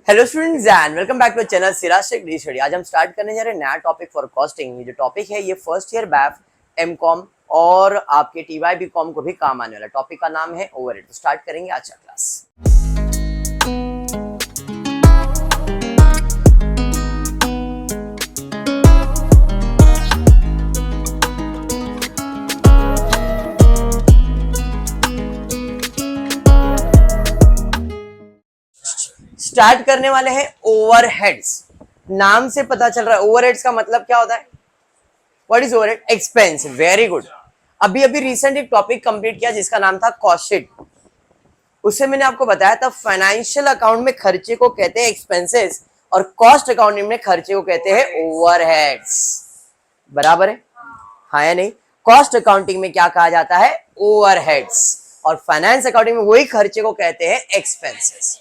Hello students and welcome back to channel Siraj Shaikh D study. आज हम start करने जा रहे हैं नया टॉपिक फॉर कॉस्टिंग। ये जो टॉपिक है ये फर्स्ट ईयर बैफ एमकॉम और आपके टीवाई बीकॉम को भी काम आने वाला टॉपिक का नाम है ओवरहेड। तो स्टार्ट करेंगे आज का क्लास। स्टार्ट करने वाले हैं ओवरहेड्स। नाम से पता चल रहा है ओवरहेड्स का मतलब क्या होता है। What is overhead? Expense. Very good. अभी अभी रिसेंट एक टॉपिक कंप्लीट किया जिसका नाम था कॉस्ट शीट। उससे मैंने आपको बताया था फाइनेंशियल अकाउंट में खर्चे को कहते हैं एक्सपेंसेस और कॉस्ट अकाउंटिंग में खर्चे को कहते हैं ओवरहेड्स। बराबर है? हाँ या नहीं? कॉस्ट अकाउंटिंग में क्या कहा जाता है? ओवरहेड्स। और फाइनेंस अकाउंटिंग में वही खर्चे को कहते हैं एक्सपेंसेस।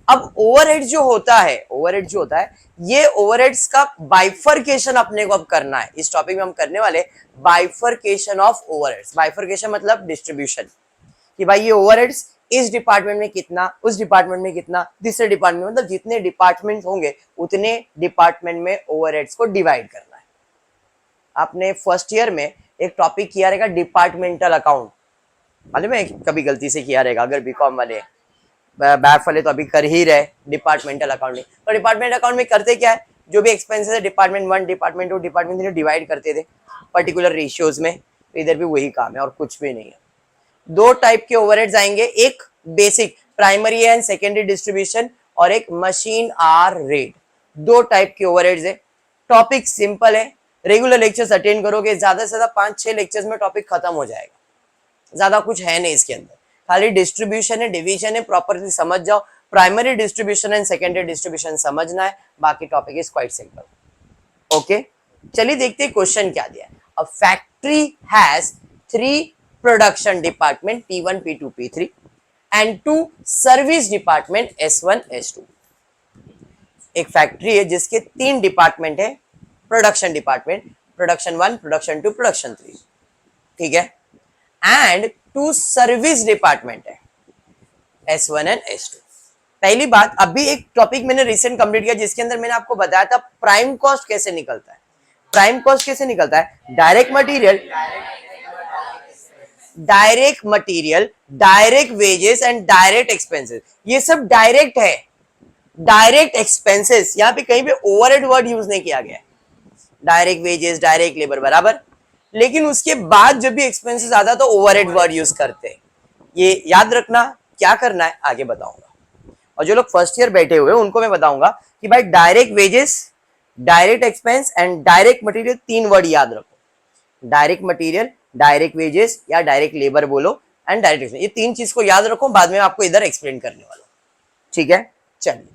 अब ओवरहेड जो होता है ये ओवरहेड्स का बाइफरकेशन अपने को अब करना है। इस टॉपिक में हम करने वाले बाइफरकेशन ऑफ ओवरहेड्स। बाइफरकेशन मतलब डिस्ट्रीब्यूशन, कि भाई ये ओवरहेड्स इस डिपार्टमेंट में कितना, उस डिपार्टमेंट में कितना, तीसरे डिपार्टमेंट में, मतलब जितने डिपार्टमेंट होंगे उतने डिपार्टमेंट में ओवरहेड्स को डिवाइड करना है। आपने फर्स्ट ईयर में एक टॉपिक किया रहेगा डिपार्टमेंटल अकाउंट, मालूम है? कभी गलती से किया रहेगा अगर बीकॉम वाले, बैफ वाले तो अभी कर ही रहे डिपार्टमेंटल अकाउंटिंग। तो डिपार्टमेंट अकाउंट में करते क्या है, जो भी एक्सपेंसेस है डिपार्टमेंट 1, डिपार्टमेंट 2, डिपार्टमेंट 3 डिवाइड करते थे पर्टिकुलर रेशियोज में। तो इधर भी वही काम है और कुछ भी नहीं है। दो टाइप के ओवरहेड्स आएंगे, एक basic primary and secondary distribution और एक मशीन आर रेट। दो टाइप के ओवरहेड्स है। टॉपिक सिंपल है, रेगुलर लेक्चर्स अटेंड करोगे ज्यादा से ज्यादा 5-6 लेक्चर्स में टॉपिक खत्म हो जाएगा। ज्यादा कुछ है नहीं इसके अंदर, खाली डिस्ट्रीब्यूशन है, डिवीजन है, प्रॉपर्ली समझ जाओ। Primary distribution and secondary distribution समझना है, बाकी topic is quite simple. Okay, चलिए देखते हैं क्वेश्चन क्या दिया है। A factory has 3 production department P1, P2, P3 and 2 service department S1, S2। एक फैक्ट्री है जिसके 3 डिपार्टमेंट है production department, production 1, production 2, production 3, ठीक है, एंड 2 सर्विस डिपार्टमेंट है S1 एंड S2। पहली बात, अभी एक टॉपिक मैंने रिसेंट कंप्लीट किया जिसके अंदर मैंने आपको बताया था प्राइम कॉस्ट कैसे निकलता है। प्राइम कॉस्ट कैसे निकलता है? Direct material, direct wages and direct expenses. ये सब डायरेक्ट है, डायरेक्ट एक्सपेंसेस। यहां पे कहीं पे ओवरहेड वर्ड यूज नहीं किया गया है। डायरेक्ट वेजेस, डायरेक्ट लेबर, बराबर। लेकिन उसके बाद जब भी एक्सपेंसेस आता है तो ओवरहेड वर्ड यूज करते हैं। ये याद रखना, क्या करना है आगे बताऊंगा। और जो लोग फर्स्ट ईयर बैठे हुए हैं उनको मैं बताऊंगा कि भाई direct wages, direct expense and direct material, 3 word याद रखो। डायरेक्ट मटेरियल, डायरेक्ट वेजेस या डायरेक्ट लेबर बोलो एंड डायरेक्ट एक्सपेंस। ये 3 चीज को याद रखो, बाद में आपको इधर एक्सप्लेन करने वाला हूं, ठीक है। चलिए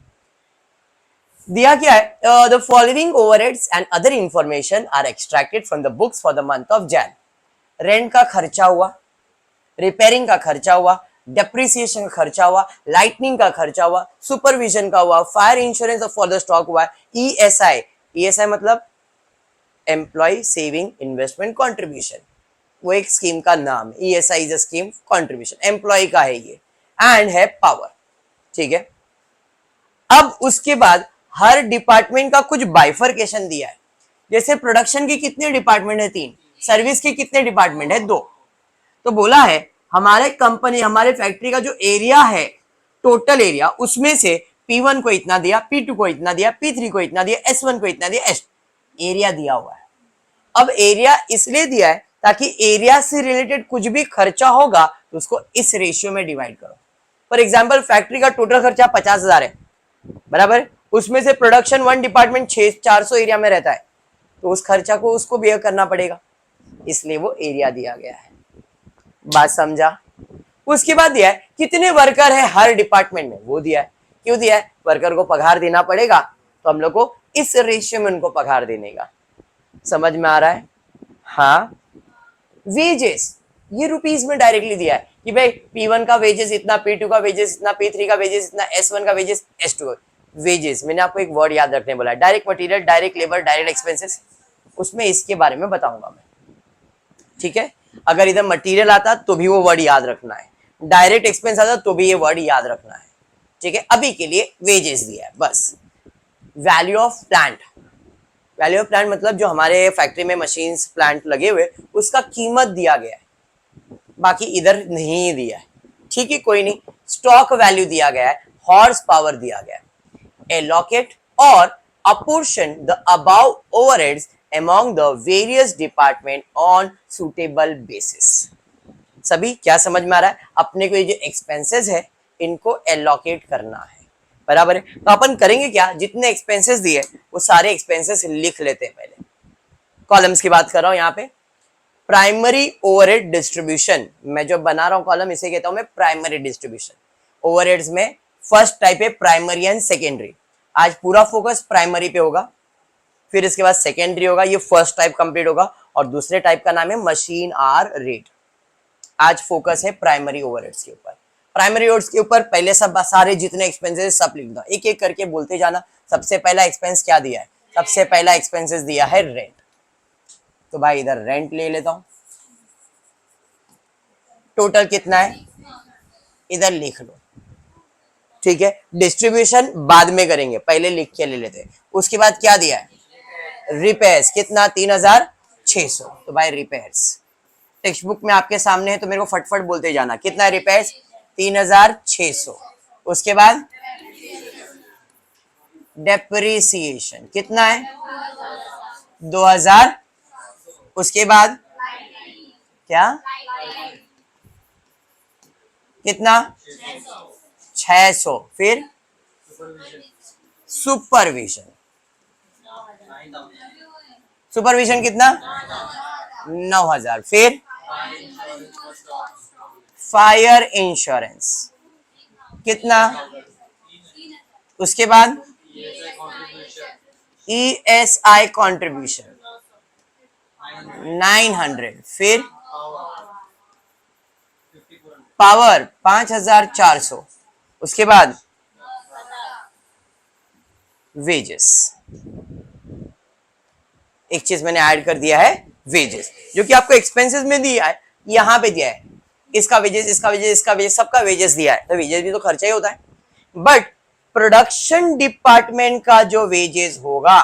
दिया क्या है, the following overheads and other information are extracted from the books for the month of Jan. Rent का खर्चा हुआ, रिपेयरिंग का खर्चा हुआ, डेप्रिसिएशन का खर्चा हुआ, लाइटनिंग का खर्चा हुआ, सुपरविजन का हुआ, fire insurance for the stock हुआ, ESI, ESI मतलब एम्प्लॉय सेविंग इन्वेस्टमेंट कॉन्ट्रीब्यूशन, वो एक स्कीम का नाम है। ESI is a scheme contribution, employ का है ये, एंड है पावर, ठीक है। अब उसके बाद हर डिपार्टमेंट का कुछ बाइफरकेशन दिया है। जैसे प्रोडक्शन के कितने डिपार्टमेंट है? 3। सर्विस के कितने डिपार्टमेंट है? 2। तो बोला है हमारे कंपनी, हमारे फैक्ट्री का जो एरिया है, टोटल एरिया, उसमें से P1 को इतना दिया, P2 को इतना दिया, P3 को इतना दिया, S1 को इतना दिया, एरिया दिया हुआ है। अब एरिया इसलिए दिया है ताकि एरिया से रिलेटेड कुछ भी खर्चा होगा तो उसको इस रेशियो में डिवाइड करो। फॉर एग्जाम्पल फैक्ट्री का टोटल खर्चा 50,000 है, बराबर। उसमें से प्रोडक्शन 1 डिपार्टमेंट 400 एरिया में रहता है, तो उस खर्चा को उसको बेयर करना पड़ेगा, इसलिए वो एरिया दिया गया है। बात समझा? उसके बाद दिया है कितने वर्कर है हर डिपार्टमेंट में, वो दिया है। क्यों दिया है? वर्कर को पगार देना पड़ेगा, तो हम लोग को इस रेशियो में उनको पगार देने का। समझ में आ रहा है? हाँ। वेजेस, ये रुपीस में डायरेक्टली दिया है कि भाई P1 का वेजेस इतना, P2 का वेजेस इतना, P3 का वेजेस इतना, S1 का वेजेस, S2 वेजेस। मैंने आपको एक वर्ड याद रखने बोला है, direct material, direct labour, direct expenses. उसमें इसके बारे में बताऊंगा मैं, ठीक है। अगर इधर मटेरियल आता तो भी वो वर्ड याद रखना है, डायरेक्ट एक्सपेंस आता तो भी ये वर्ड याद रखना है, ठीक है, अभी के लिए वेजेस दिया है बस। Value of plant, value of plant मतलब जो हमारे फैक्ट्री में मशीन्स प्लांट लगे हुए उसका कीमत दिया गया है, बाकी इधर नहीं दिया है, ठीक है कोई नहीं। स्टॉक वैल्यू दिया गया है, हॉर्स पावर दिया गया है। एलोकेट और apportion the above overheads among the various department on suitable basis। सभी क्या समझ में आ रहा है? अपने को ये जो एक्सपेंसेस है इनको एलोकेट करना है, बराबर है। तो अपन करेंगे क्या, जितने एक्सपेंसेस दिए वो सारे एक्सपेंसेस लिख लेते हैं। पहले कॉलम्स की बात कर रहा हूं यहाँ पे। प्राइमरी ओवरहेड डिस्ट्रीब्यूशन, मैं जो बना रहा हूं कॉलम इसे कहता हूं मैं प्राइमरी डिस्ट्रीब्यूशन। ओवरहेड्स में फर्स्ट टाइप है प्राइमरी एंड सेकेंडरी। आज पूरा फोकस प्राइमरी पे होगा, फिर इसके बाद सेकेंडरी होगा, ये फर्स्ट टाइप कंप्लीट होगा, और दूसरे टाइप का नाम है मशीन आर रेट। आज फोकस है प्राइमरी ओवरहेड्स के ऊपर। प्राइमरी ओवरहेड्स के ऊपर पहले सब सारे जितने एक्सपेंसेस सब लिख दो, एक एक करके बोलते जाना। सबसे पहला एक्सपेंस क्या दिया है? सबसे पहला एक्सपेंसेस दिया है रेंट। तो भाई इधर रेंट ले लेता हूं, टोटल कितना है इधर लिख लो, ठीक है। डिस्ट्रीब्यूशन बाद में करेंगे, पहले लिख के ले लेते हैं। उसके बाद क्या दिया है? रिपेयर्स, कितना? 3600। तो भाई रिपेयर्स टेक्स्ट बुक में आपके सामने है तो मेरे को फटफट बोलते जाना, कितना है रिपेयर्स? 3600। उसके बाद डेप्रिसिएशन कितना है? 2000। उसके बाद क्या, कितना? 600। फिर सुपरविजन, सुपरविजन कितना? 9000। फिर फायर इंश्योरेंस कितना? उसके बाद ESI कंट्रीब्यूशन 900। फिर पावर 5400। उसके बाद वेजेस, एक चीज मैंने ऐड कर दिया है वेजेस, जो कि आपको एक्सपेंसेस में दिया है, यहां पे दिया है। इसका वेजेस, इसका वेजेस, इसका वेजेस, सबका वेजेस दिया है। तो वेजेस भी तो खर्चा ही होता है, बट प्रोडक्शन डिपार्टमेंट का जो वेजेस होगा,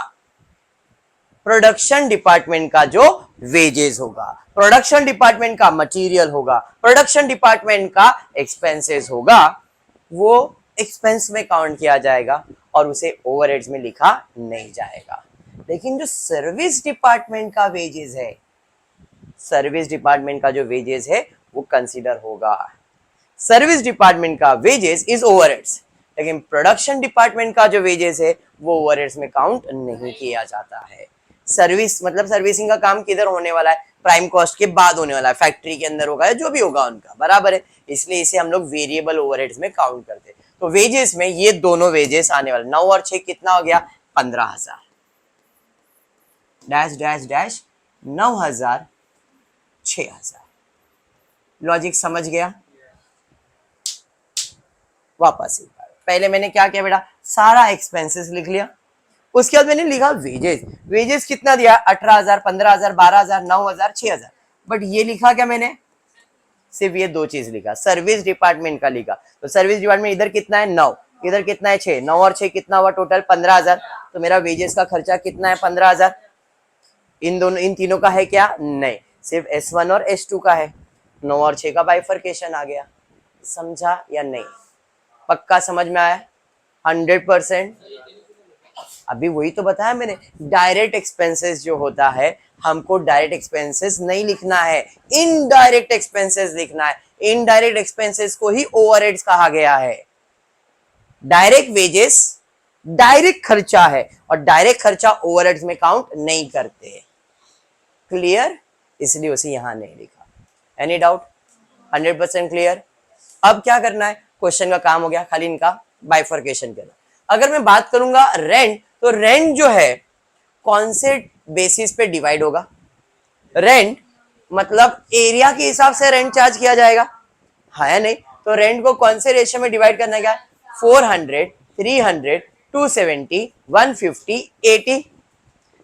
प्रोडक्शन डिपार्टमेंट का जो वेजेस होगा, प्रोडक्शन डिपार्टमेंट का मटेरियल होगा, प्रोडक्शन डिपार्टमेंट का एक्सपेंसेस होगा, वो एक्सपेंस में काउंट किया जाएगा और उसे ओवरहेड्स में लिखा नहीं जाएगा। लेकिन जो सर्विस डिपार्टमेंट का वेजेस है, सर्विस डिपार्टमेंट का जो वेजेस है वो कंसीडर होगा। सर्विस डिपार्टमेंट का वेजेस इज ओवरहेड्स, लेकिन प्रोडक्शन डिपार्टमेंट का जो वेजेस है वो ओवरहेड्स में काउंट नहीं किया जाता है। सर्विस मतलब सर्विसिंग का काम किधर होने वाला है? प्राइम कॉस्ट के बाद होने वाला है, फैक्ट्री के अंदर होगा या जो भी होगा उनका, बराबर है। इसलिए इसे हम लोग वेरिएबल ओवरहेड्स में काउंट करते हैं। तो वेजेस में ये दोनों वेजेस आने वाले, 9 और 6 कितना हो गया? 15,000 डैश डैश डैश 9,000 6,000। लॉजिक समझ गया? वापस एक बार, पहले मैंने क्या किया बेटा, सारा एक्सपेंसेस लिख लिया। उसके बाद मैंने लिखा वेजेस। वेजेस कितना दिया? 18,000, 15,000, 12,000, 9,000, 6,000। बट ये लिखा क्या मैंने? सिर्फ ये दो चीज लिखा, सर्विस डिपार्टमेंट का लिखा। तो सर्विस डिपार्टमेंट इधर कितना है? 9, इधर कितना है? 6। 9 और 6 कितना हुआ टोटल? 15,000। तो मेरा वेजेस का खर्चा कितना है? 15,000। इन दोनों, इन तीनों का है क्या? नहीं, सिर्फ S1 और S2 का है। 9 और 6 का बाइफर्केशन आ गया। समझा या नहीं? पक्का समझ में आया? 100%। अभी वही तो बताया मैंने, डायरेक्ट एक्सपेंसेस जो होता है हमको डायरेक्ट एक्सपेंसेस नहीं लिखना है, इनडायरेक्ट एक्सपेंसेस लिखना है। इनडायरेक्ट एक्सपेंसेस को ही ओवरहेड्स कहा गया है। डायरेक्ट वेजेस डायरेक्ट खर्चा है और डायरेक्ट खर्चा ओवरहेड्स में काउंट नहीं करते। क्लियर? इसलिए उसे यहां नहीं लिखा। Any doubt? 100% क्लियर। अब क्या करना है? क्वेश्चन का काम हो गया, खाली इनका बाइफर्केशन करना। अगर मैं बात करूंगा रेंट, तो रेंट जो है कौन से बेसिस पे डिवाइड होगा? रेंट मतलब एरिया के हिसाब से रेंट चार्ज किया जाएगा, है नहीं? तो रेंट को कौन से रेशियो में डिवाइड करना है? क्या? 400, 300, 270, 150, 80।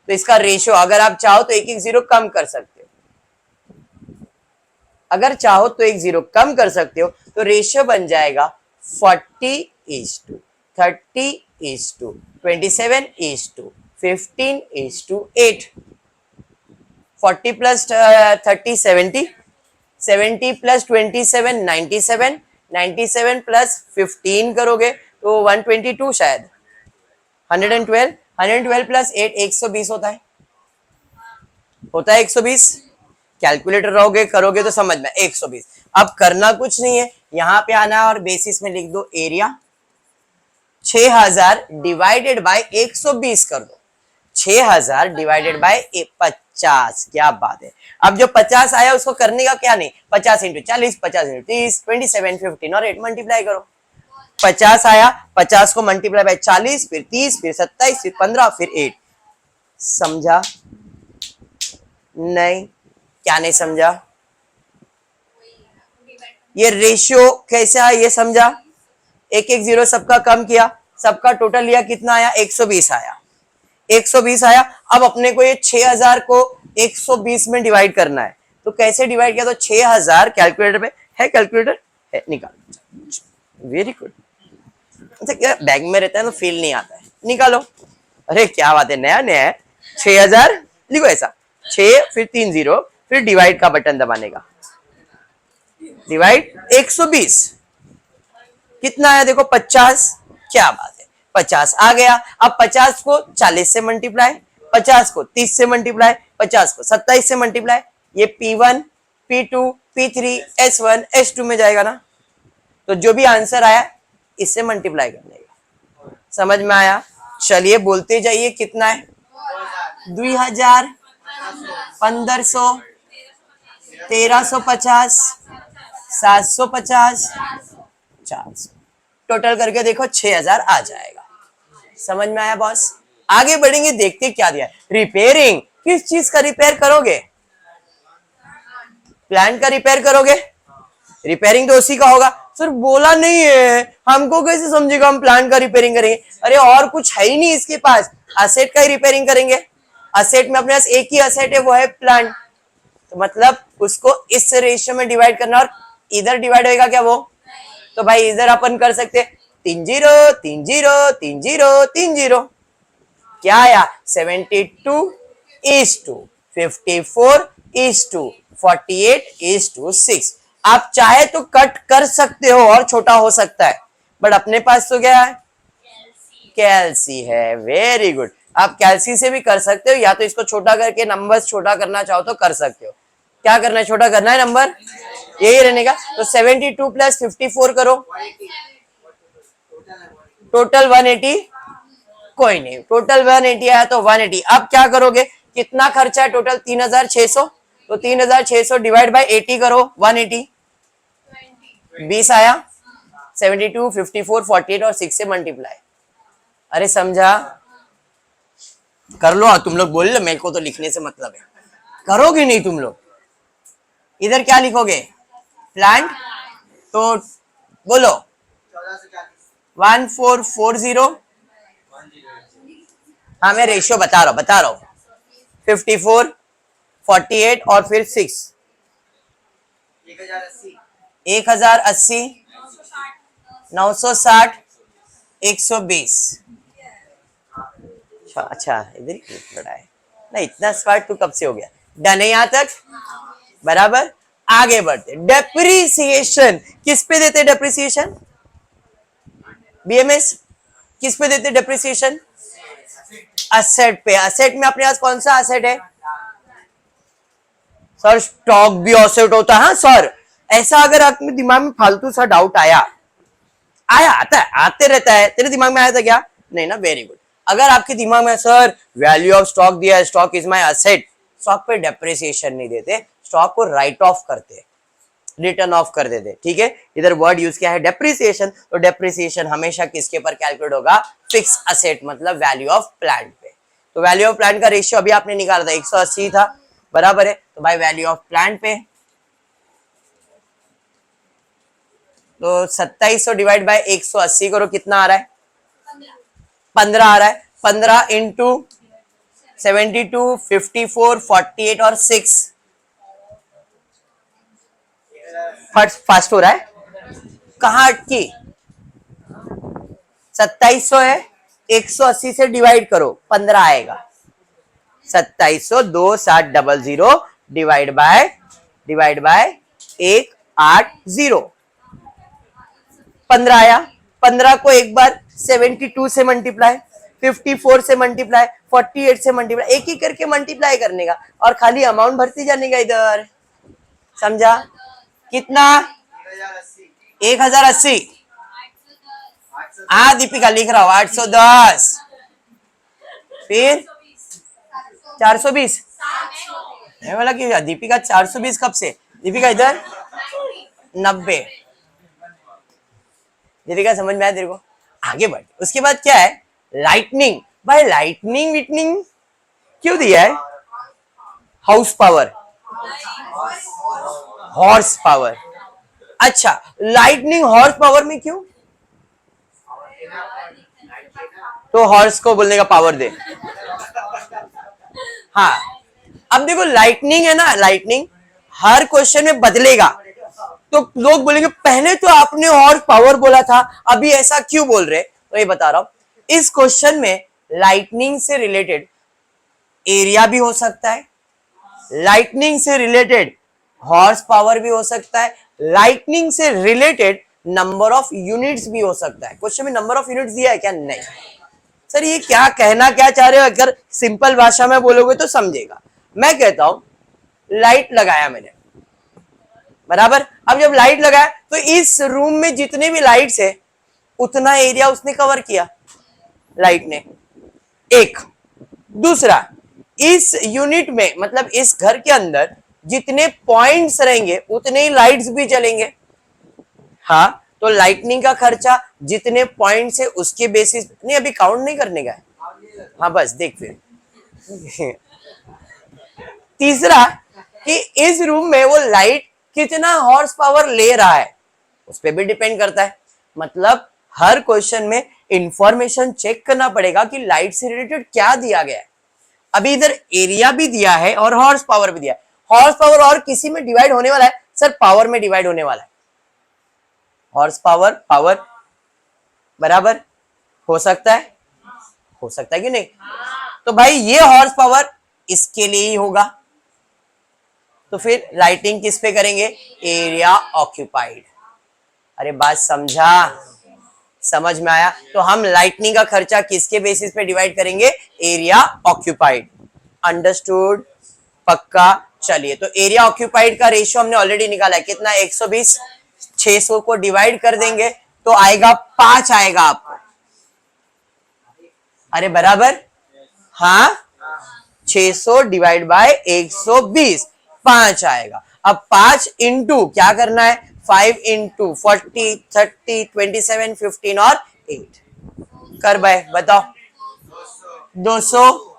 तो इसका रेशियो अगर आप चाहो तो एक एक जीरो कम कर सकते हो, अगर चाहो तो एक जीरो कम कर सकते हो। तो रेशियो बन जाएगा 40 30:27:15:8. 40 plus 30 70, 70 plus 27 97, 97 plus 15 करोगे तो 122 शायद, 112, 112 प्लस 8 120 होता है 120। कैलकुलेटर रहोगे करोगे तो समझ में 120। अब करना कुछ नहीं है, यहां पे आना और बेसिस में लिख दो एरिया 6000 डिवाइडेड बाय 120 कर दो, 6000 डिवाइडेड बाय 50। क्या बात है। अब जो 50 आया उसको करने का क्या नहीं, 50 इंटू 40, 50 इंटू 30, 27, 15 और 8 मल्टीप्लाई करो। 50 आया, 50 को मल्टीप्लाई बाय 40, फिर 30, फिर 27, फिर 15, फिर 8। समझा नहीं? क्या नहीं समझा? ये रेशियो कैसा है ये समझा? एक एक जीरो सबका कम किया, सबका टोटल लिया, कितना आया? 120 आया, 120 आया। अब अपने को ये 6000 को 120 में डिवाइड करना है, तो कैसे डिवाइड किया? तो 6000 कैलकुलेटर पे है, कैलकुलेटर है, निकालो। Very good. अच्छा क्या बैग में रहता है तो फील नहीं आता है, निकालो। अरे क्या बात है, नया नया है। 6000 लिखो ऐसा, 6 फिर 3 0 फिर डिवाइड का बटन दबाने का, डिवाइड 120 कितना आया देखो 50। क्या बात है, 50 आ गया। अब 50 को 40 से मल्टीप्लाई, 50 को 30 से मल्टीप्लाई, 50 को 27 से मल्टीप्लाई, ये P1 P2 P3 S1 S2 में जाएगा ना, तो जो भी आंसर आया इससे मल्टीप्लाई करने का। समझ में आया? चलिए बोलते जाइए, कितना है? 2000, 1500, 1350, 750, 400, टोटल करके देखो 6000 आ जाएगा। समझ में आया बॉस? आगे बढ़ेंगे, देखते क्या दिया। रिपेयरिंग, किस चीज का रिपेयर करोगे? प्लांट का रिपेयर करोगे? रिपेयरिंग तो उसी का होगा। सर बोला नहीं है, हमको कैसे समझेगा हम प्लांट का रिपेयरिंग करेंगे? अरे और कुछ है ही नहीं इसके पास, असेट का ही रिपेयरिंग करेंगे। असेट में अपने पास एक ही असेट है, वो है प्लांट, तो मतलब उसको इस रेशियो में डिवाइड करना, और इधर डिवाइड होगा क्या वो? तो भाई इधर अपन कर सकते 3 0 3 0 3 0 3 0। क्या आया? 72:54:48:6। आप चाहे तो कट कर सकते हो और छोटा हो सकता है, बट अपने पास तो क्या है? कैलसी है। Very good. आप कैलसी से भी कर सकते हो, या तो इसको छोटा करके नंबर्स छोटा करना चाहो तो कर सकते हो। क्या करना है? छोटा करना है नंबर, यही रहने का। तो 72 प्लस 54 करो, टोटल 180। कोई नहीं, टोटल 180 आया तो 180। अब क्या करोगे? कितना खर्चा है टोटल? 3600, तो 3600 डिवाइड बाय 80 करो, 180 20 आया। 72 54 48 और 6 से मल्टीप्लाई। अरे समझा? कर लो, तुम लोग बोल लो, मेरे को तो लिखने से मतलब है, करोगे नहीं तुम लोग? इधर क्या लिखोगे? प्लांट, तो बोलो 1440। हाँ मैं रेशियो बता रहा हूँ 54 48 और फिर 6, 1080, 960, 120। अच्छा इधर ही बड़ा है ना, इतना स्मार्ट तो कब से हो गया? डन है यहां तक? बराबर। आगे बढ़ते। डेप्रिसिएशन किस पे देते? डेप्रिसिएशन बीएमएस किस पे देते? डेप्रिसिएशन असेट पे। असेट में अपने पास कौन सा असेट है? सर स्टॉक भी असेट होता है? हाँ सर, ऐसा अगर आपके दिमाग में फालतू सा डाउट आता है, आते रहता है, तेरे दिमाग में आया था क्या? नहीं ना, वेरी गुड। अगर आपके दिमाग में सर वैल्यू ऑफ स्टॉक दिया है, stock is my asset, stock पे डेप्रिसिएशन नहीं देते, स्टॉक को राइट ऑफ करते, रिटर्न ऑफ कर देते। ठीक है, इधर वर्ड यूज किया है डेप्रिसिएशन, तो डेप्रिसिएशन हमेशा किसके पर कैलकुलेट होगा? फिक्स असेट मतलब वैल्यू ऑफ प्लांट पे। तो वैल्यू ऑफ प्लांट का रेशियो अभी आपने निकाला था 180 था, बराबर है। तो भाई वैल्यू ऑफ प्लांट पे तो 2700 डिवाइड बाय 180 करो, कितना आ रहा है? 15 आ रहा है। 15 इंटू 72 54 48 और 6 फास्ट हो रहा है। कहां अटकी? 2700 है, 180 से डिवाइड करो 15 आएगा। 2700 2 7 0 0 डिवाइड बाय 180 15 आया। 15 को एक बार 72 से मल्टीप्लाई, 54 से मल्टीप्लाई, 48 से मल्टीप्लाई, एक ही करके मल्टीप्लाई करने का और खाली अमाउंट भरती जाने का इधर। समझा? कितना? 1080। हाँ दीपिका लिख रहा हूं 810, फिर 420। मैं बोला कि दीपिका 420 कब से? दीपिका इधर 90। दीपिका समझ में आया तेरे को? आगे बढ़। उसके बाद क्या है? लाइटनिंग। भाई लाइटनिंग विटनिंग क्यों दिया है? House power, horse power. अच्छा, लाइटनिंग हॉर्स पावर में क्यों? तो हॉर्स को बोलने का पावर दे। हाँ, अब देखो लाइटनिंग है ना, लाइटनिंग हर क्वेश्चन में बदलेगा। तो लोग बोलेंगे पहले तो आपने हॉर्स पावर बोला था, अभी ऐसा क्यों बोल रहे? तो ये बता रहा हूं, इस क्वेश्चन में लाइटनिंग से रिलेटेड एरिया भी हो सकता है, लाइटनिंग से रिलेटेड हॉर्स पावर भी हो सकता है, लाइटनिंग से रिलेटेड नंबर ऑफ यूनिट्स भी हो सकता है। क्वेश्चन में नंबर ऑफ यूनिट्स दिया है क्या? नहीं। सर ये क्या कहना क्या चाह रहे हो? अगर सिंपल भाषा में बोलोगे तो समझेगा। मैं कहता हूं लाइट लगाया मैंने, बराबर। अब जब लाइट लगाया तो इस रूम में जितने भी लाइट्स है उतना एरिया उसने कवर किया लाइट ने, एक। दूसरा, इस यूनिट में मतलब इस घर के अंदर जितने पॉइंट्स रहेंगे उतने ही लाइट्स भी जलेंगे। हाँ, तो लाइटनिंग का खर्चा जितने पॉइंट्स है उसके बेसिस नहीं, अभी काउंट नहीं करने का है। हाँ बस देख फिर। तीसरा कि इस रूम में वो लाइट कितना हॉर्स पावर ले रहा है उस पर भी डिपेंड करता है। मतलब हर क्वेश्चन में इंफॉर्मेशन चेक करना पड़ेगा कि लाइट से रिलेटेड क्या दिया गया है। अभी इधर एरिया भी दिया है और हॉर्स पावर भी दिया है। हॉर्स पावर और किसी में डिवाइड होने वाला है? सर पावर में डिवाइड होने वाला है। हॉर्स पावर पावर बराबर हो सकता है कि नहीं? तो भाई ये हॉर्स पावर इसके लिए ही होगा। तो फिर लाइटिंग किस पे करेंगे? Area occupied. अरे बात समझा? समझ में आया? तो हम लाइटनिंग का खर्चा किसके बेसिस पे डिवाइड करेंगे? Area occupied. अंडरस्टूड? पक्का? चलिए, तो एरिया ऑक्यूपाइड का रेशियो हमने ऑलरेडी निकाला है कितना? 120। 600 को डिवाइड कर देंगे तो आएगा 5 आएगा आपको। अरे बराबर? हाँ, 600 डिवाइड बाय 120 5 आएगा। अब 5 इंटू क्या करना है? 5 इंटू 40 30 27 15 और 8 कर भाई, बताओ। 200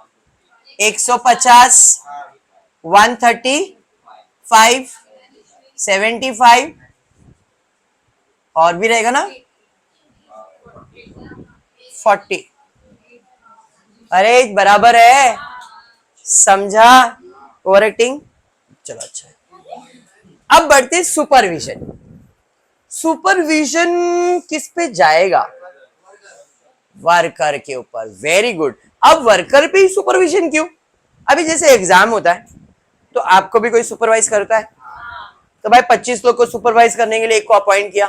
150 135 75 और भी रहेगा ना 40। अरे बराबर है, समझा? Over acting. चलो अच्छा है। अब बढ़ते सुपरविजन। सुपरविजन किस पे जाएगा? वर्कर के ऊपर। Very good. अब वर्कर पे ही सुपरविजन क्यों? अभी जैसे एग्जाम होता है तो आपको भी कोई सुपरवाइज करता है, तो भाई 25 लोग को सुपरवाइज करने के लिए एक को अपॉइंट किया,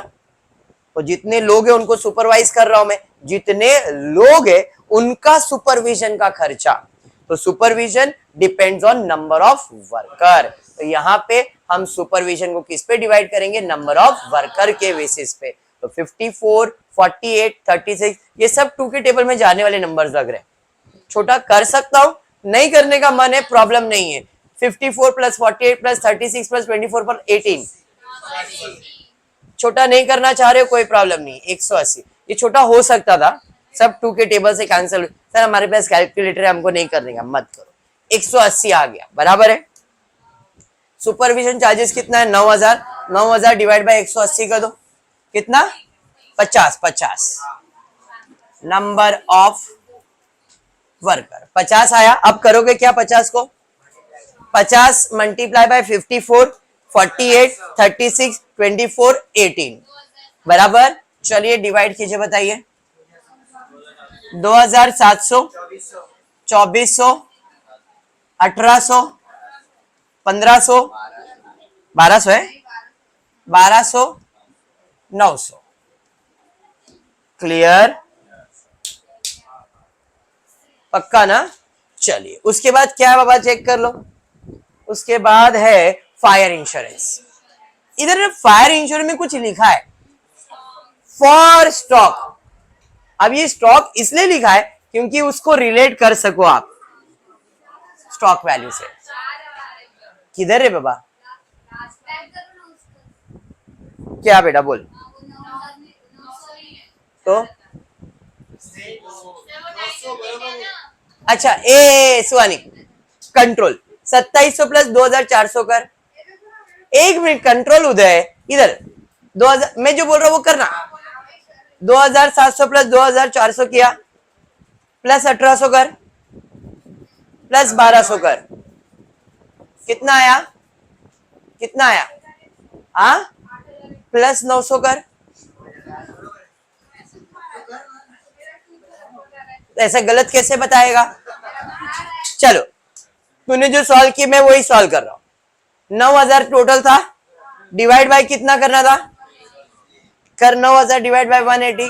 तो जितने लोग हैं उनको सुपरवाइज कर रहा हूं मैं, जितने लोग हैं उनका सुपरविजन का खर्चा। तो supervision depends on number of worker. तो यहाँ पे हम सुपरविजन को किस पे डिवाइड करेंगे? नंबर ऑफ वर्कर के बेसिस पे। तो 54 48 36 ये सब 2 के टेबल में जाने वाले नंबर्स लग रहे हैं। छोटा कर सकता हूं, नहीं करने का मन है प्रॉब्लम नहीं है। 54 प्लस 48 प्लस 36 प्लस 24 पर 18। छोटा नहीं करना चाह रहे हो कोई प्रॉब्लम नहीं। 180 ये छोटा हो सकता था, सब 2 के टेबल से कैंसिल। सर हमारे पास कैलकुलेटर है, हमको नहीं करने का, मत करो। 180 आ गया, बराबर है। सुपरविजन चार्जेस कितना है? 9000। 9000 डिवाइड बाय 180 कर दो, कितना? 50 नंबर ऑफ वर्कर 50 आया। अब करोगे क्या 50 को? 50 मल्टीप्लाई बाय 54 48 36 24 18 बराबर। चलिए डिवाइड कीजिए, बताइए। 2700, 2400, 1800, 1500, 1200 है, 1200, 900। क्लियर? पक्का ना? चलिए उसके बाद क्या है बाबा, चेक कर लो। उसके बाद है फायर इंश्योरेंस। इधर फायर इंश्योरेंस में कुछ लिखा है फॉर स्टॉक। अब ये स्टॉक इसलिए लिखा है क्योंकि उसको रिलेट कर सको आप स्टॉक वैल्यू से। किधर है बाबा? क्या बेटा बोल तो। अच्छा ए सुहानी, कंट्रोल 2700 प्लस 2400 कर। एक मिनट, कंट्रोल उदय इधर 2000, मैं जो बोल रहा हूं वो करना। 2700 प्लस 2400 किया, प्लस 1800 कर, प्लस 1200 कर। कितना आया? कितना आया? हाँ, प्लस 900 कर। ऐसा गलत कैसे बताएगा? चलो तूने जो सॉल्व की मैं वही सॉल्व कर रहा हूं। 9000 टोटल था, डिवाइड बाय कितना करना था? कर 9000 डिवाइड बाय 180।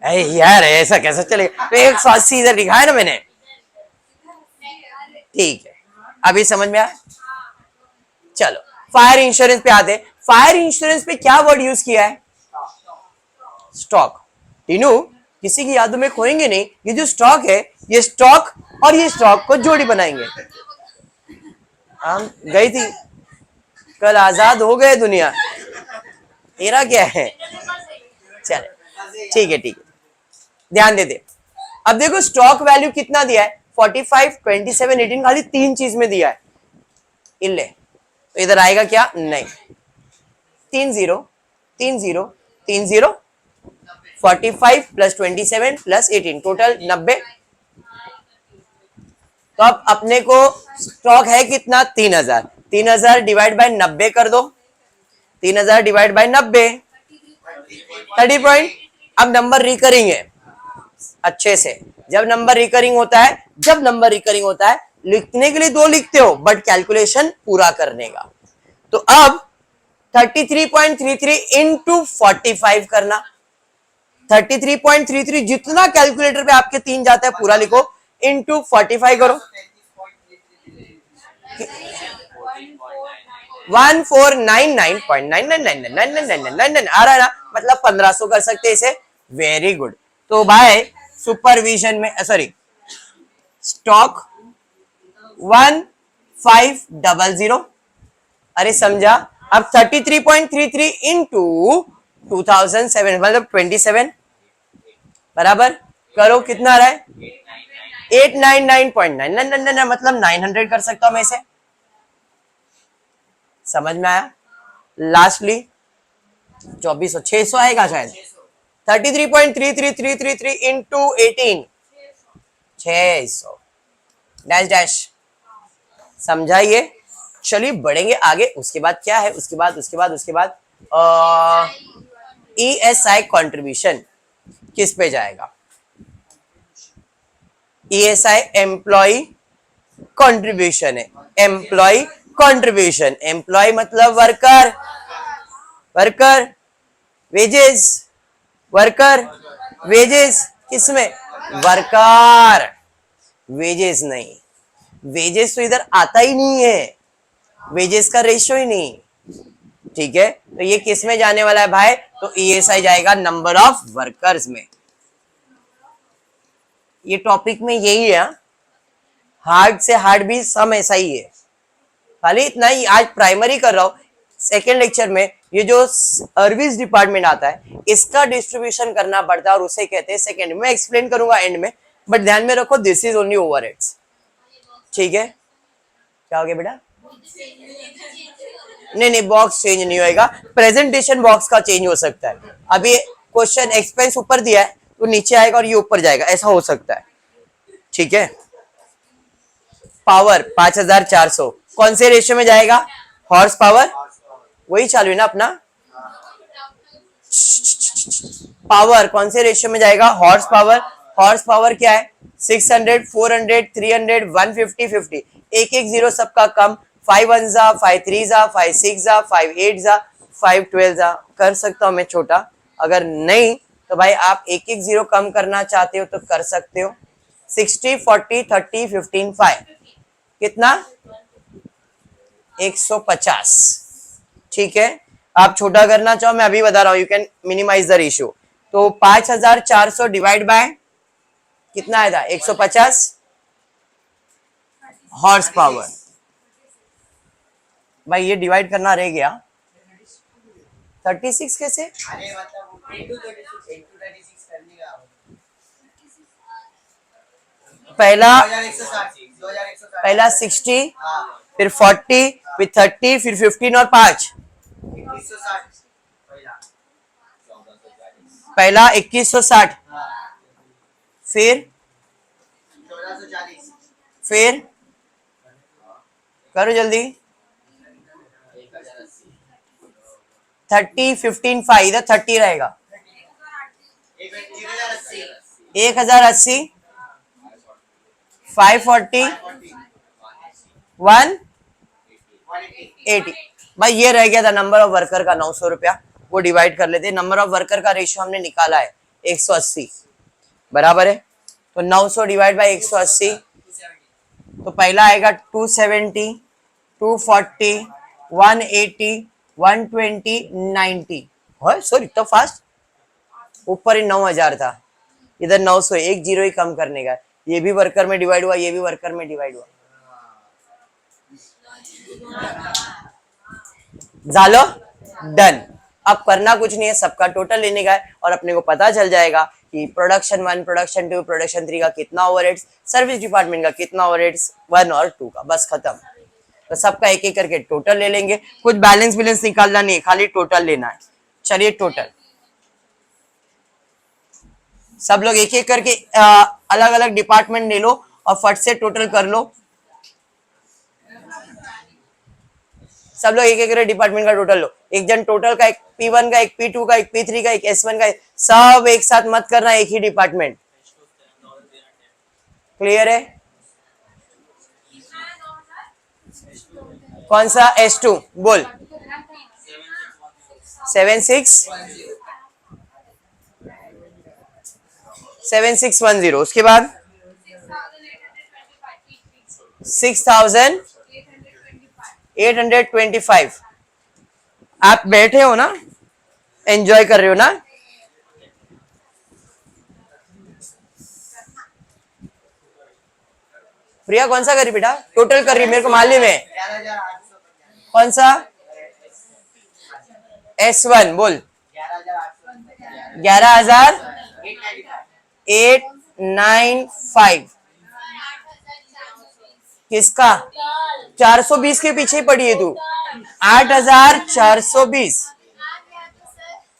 अरे यार ऐसा कैसे चलेगा? तो 180 इधर लिखा है ना मैंने। ठीक है, अभी समझ में आया? चलो फायर इंश्योरेंस पे आते। फायर इंश्योरेंस पे क्या वर्ड यूज किया है? स्टॉक। तीनों किसी की यादों में खोएंगे नहीं। ये जो स्टॉक है, ये स्टॉक और ये स्टॉक को जोड़ी बनाएंगे। हम गई थी कल, आजाद हो गए दुनिया। तेरा क्या है? चले ठीक है, ठीक है, ध्यान दे दे। अब देखो स्टॉक वैल्यू कितना दिया है? 45, 27, 18, खाली 3 चीज में दिया है। इले तो इधर आएगा क्या? नहीं, 3 0, 3 0, 3 0, 45 प्लस 27 प्लस 18 टोटल 90। तो अब अपने को स्टॉक है कितना? 3000। 3000 डिवाइड बाय 90 कर दो। 3000 डिवाइड बाय 90, 30 पॉइंट। अब नंबर रिकरिंग है अच्छे से। जब नंबर रिकरिंग होता है, जब नंबर रिकरिंग होता है लिखने के लिए 2 लिखते हो, बट कैलकुलेशन पूरा करने का। तो अब 33.33 इंटू 45 करना। 33.33 जितना कैलकुलेटर पे आपके 3 जाता है पूरा लिखो, इंटू 45 करो। 1499.99999999 आ रहा है ना? मतलब 1500 कर सकते इसे। Very good. तो भाई सुपरविजन में सॉरी स्टॉक 1500। अरे समझा? अब 33.33 इंटू 2007 मतलब 27 बराबर करो। कितना आ रहा है? 899.999 मतलब 900 कर सकता हूं मैं इसे। समझ में आया? लास्टली 2400, 600 आएगा शायद। 33.33333 इंटू 18, 600 डैश डैश। समझाइए? चलिए बढ़ेंगे आगे। उसके बाद क्या है? उसके बाद ESI कंट्रीब्यूशन किस पे जाएगा? ESI एम्प्लॉय कंट्रीब्यूशन है। एम्प्लॉय कंट्रीब्यूशन, एम्प्लॉय मतलब worker, worker wages, worker wages किसमें? वर्कर वेजेस नहीं, वेजेस तो इधर आता ही नहीं है, वेजेस का रेशियो ही नहीं। ठीक है, तो ये किस में जाने वाला है भाई? तो ESI जाएगा नंबर ऑफ वर्कर्स में। ये टॉपिक में यही है, हार्ड से हार्ड भी सम ऐसा ही है। खाली इतना ही आज प्राइमरी कर रहा हूं। सेकेंड लेक्चर में ये जो सर्विस डिपार्टमेंट आता है इसका डिस्ट्रीब्यूशन करना पड़ता है और उसे कहते हैं सेकेंड। मैं एक्सप्लेन करूंगा एंड में, बट ध्यान में रखो दिस इज ओनली ओवरहेड्स। ठीक है, क्या हो गया बेटा? नहीं, बॉक्स चेंज नहीं होएगा, प्रेजेंटेशन बॉक्स का चेंज हो सकता है। अभी क्वेश्चन एक्सपेंस ऊपर दिया है तो नीचे आएगा और ये ऊपर जाएगा, ऐसा हो सकता है। ठीक है, पावर 5400 कौन से रेशियो में जाएगा? हॉर्स पावर, वही चालू है ना अपना। पावर कौन से रेशियो में जाएगा? Horse power. हॉर्स पावर क्या है? 600, 400, 300, 150, 50। एक एक जीरो सबका कम। 5 1 जा, 5 3 जा, 5 6 जा, 5 8 जा, 5 12 जा। कर सकता हूं मैं छोटा, अगर नहीं तो भाई आप एक एक जीरो कम करना चाहते हो तो कर सकते हो। 60, 40, 30, 15, 5 कितना? 150। ठीक है, आप छोटा करना चाहो मैं अभी बता रहा हूं, you can minimize the ratio. तो 5400 डिवाइड बाय कितना आया था? 150 हॉर्स पावर। भाई ये डिवाइड करना रह गया। 36 कैसे? पहला 60, फिर 40, फिर 30, फिर 15 और 5। पहला 2160, फिर करो जल्दी। 30, 15, 5 इधर 30 रहेगा। 1080, 540, 180। भाई ये रह गया था नंबर ऑफ वर्कर का 900 रुपया, वो डिवाइड कर लेते। नंबर ऑफ वर्कर का रेशियो हमने निकाला है 180, बराबर है। तो 900 डिवाइड बाय 180, तो पहला आएगा 270, 240, 180, 120, 90। सॉरी इतना फास्ट, ऊपर ही 9000 था, इधर 900, एक जीरो ही कम करने का। ये भी वर्कर में डिवाइड हुआ, ये भी वर्कर में डिवाइड हुआ। झालो डन। अब करना कुछ नहीं है, सबका टोटल लेने का है और अपने को पता चल जाएगा कि प्रोडक्शन 1, प्रोडक्शन 2, प्रोडक्शन 3 का कितना ओवरहेड्स, सर्विस डिपार्टमेंट का कितना ओवरहेड्स 1 और 2 का, बस खत्म। तो सबका एक एक करके टोटल ले लेंगे, कुछ बैलेंस बैलेंस निकालना नहीं है, खाली टोटल लेना है। चलिए टोटल सब लोग एक एक करके अलग अलग डिपार्टमेंट ले लो और फट से टोटल कर लो। सब लोग एक एक डिपार्टमेंट का टोटल लो। एक जन टोटल का, एक P1 का, एक P2 का, एक P3 का, एक S1 का, सब एक साथ मत करना, एक ही डिपार्टमेंट। क्लियर है? कौन सा? S2 बोल। 7610। उसके बाद 6825। आप बैठे हो ना, एंजॉय कर रहे हो ना? प्रिया कौन सा कर रही बेटा? टोटल कर रही, मेरे को मालूम है। कौन सा? S1 बोल। 11,895। किसका? 420 के पीछे पड़ी है तू। 8,420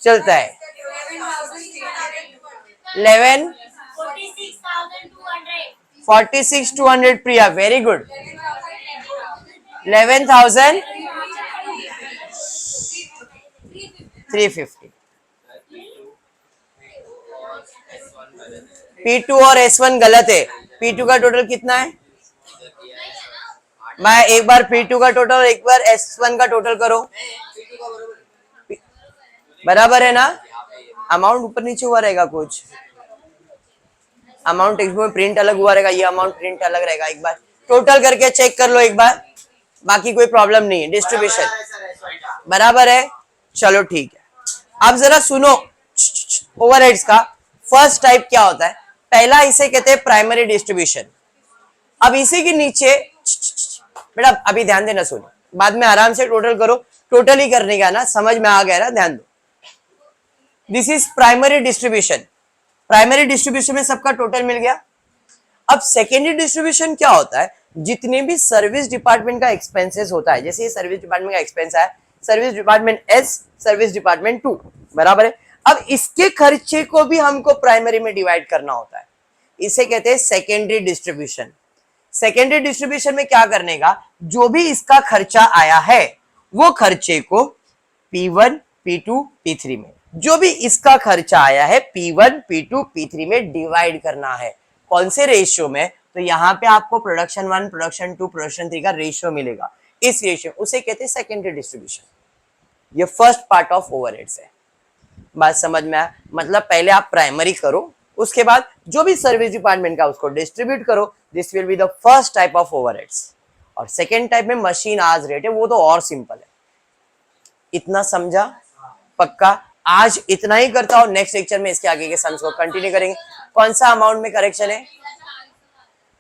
चलता है। 46,200 प्रिया, वेरी गुड। 11,350। P2 और S1 गलत है। P2 का टोटल कितना है? मैं एक बार P2 का टोटल, एक बार S1 का टोटल करो, बराबर है ना? अमाउंट ऊपर नीचे हुआ रहेगा, कुछ अमाउंट टेक्स्ट बुक में प्रिंट अलग हुआ रहेगा, ये अमाउंट प्रिंट अलग रहेगा। एक बार टोटल करके चेक कर लो एक बार, बाकी कोई प्रॉब्लम नहीं है। डिस्ट्रीब्यूशन बराबर है, चलो ठीक है। अब जरा सुनो ओवरहेड्स का फर्स्ट टाइप क्या होता है। पहला इसे कहते हैं प्राइमरी डिस्ट्रीब्यूशन। अब इसी के नीचे बेटा अभी ध्यान देना, सुनो, बाद में आराम से टोटल करो, टोटल ही करने का ना, समझ में आ गया ना? ध्यान दो, this is primary distribution. Primary distribution में सबका टोटल मिल गया। अब सेकेंडरी डिस्ट्रीब्यूशन क्या होता है? जितने भी सर्विस डिपार्टमेंट का एक्सपेंसेस होता है, जैसे ये सर्विस डिपार्टमेंट का एक्सपेंस है, service department S, service department 2, बराबर है। अब इसके खर्चे को भी हमको प्राइमरी में डिवाइड करना होता है, इसे कहते हैं सेकेंडरी डिस्ट्रीब्यूशन। सेकेंडरी डिस्ट्रीब्यूशन में क्या करने का, जो भी इसका खर्चा आया है वो खर्चे को P1, P2, P3 में जो भी इसका खर्चा आया है P1, P2, P3 में डिवाइड करना है। कौन से रेशियो में? तो यहाँ पे आपको प्रोडक्शन 1, प्रोडक्शन 2, प्रोडक्शन 3 का रेशियो मिलेगा। इस रेशियो उसे कहते हैं सेकेंडरी डिस्ट्रीब्यूशन। ये फर्स्ट पार्ट ऑफ ओवरहेड्स है। बात समझ में आया? मतलब पहले आप प्राइमरी करो, उसके बाद जो भी सर्विस डिपार्टमेंट का उसको डिस्ट्रीब्यूट करो। This will be the first type of overheads. और सेकेंड टाइप में मशीन आज रेट है, वो तो और सिंपल है। इतना समझा? पक्का? आज इतना ही करता हूं, नेक्स्ट लेक्चर में इसके आगे के सम्स को कंटिन्यू करेंगे। कौन सा अमाउंट में करेक्शन है?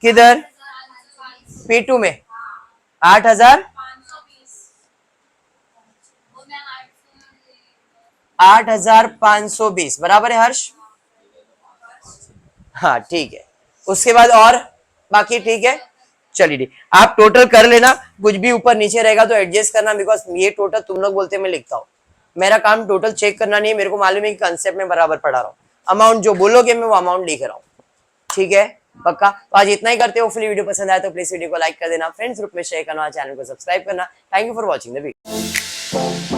किधर? P2 में 8,520 बराबर है हर्ष? हाँ ठीक है। उसके बाद और बाकी ठीक है। चलिए ठीक, आप टोटल कर लेना, कुछ भी ऊपर नीचे रहेगा तो एडजस्ट करना, बिकॉज ये टोटल तुम लोग बोलते मैं लिखता हूँ। मेरा काम टोटल चेक करना नहीं है, मेरे को मालूम है कि कंसेप्ट में बराबर पढ़ा रहा हूँ। अमाउंट जो बोलोगे मैं वो अमाउंट लिख रहा हूँ। ठीक है पक्का? तो आज इतना ही करते हो। वीडियो पसंद आया तो प्लीज वीडियो को लाइक कर देना, फ्रेंड्स ग्रुप में शेयर करना, चैनल को सब्सक्राइब करना। Thank you for watching the video.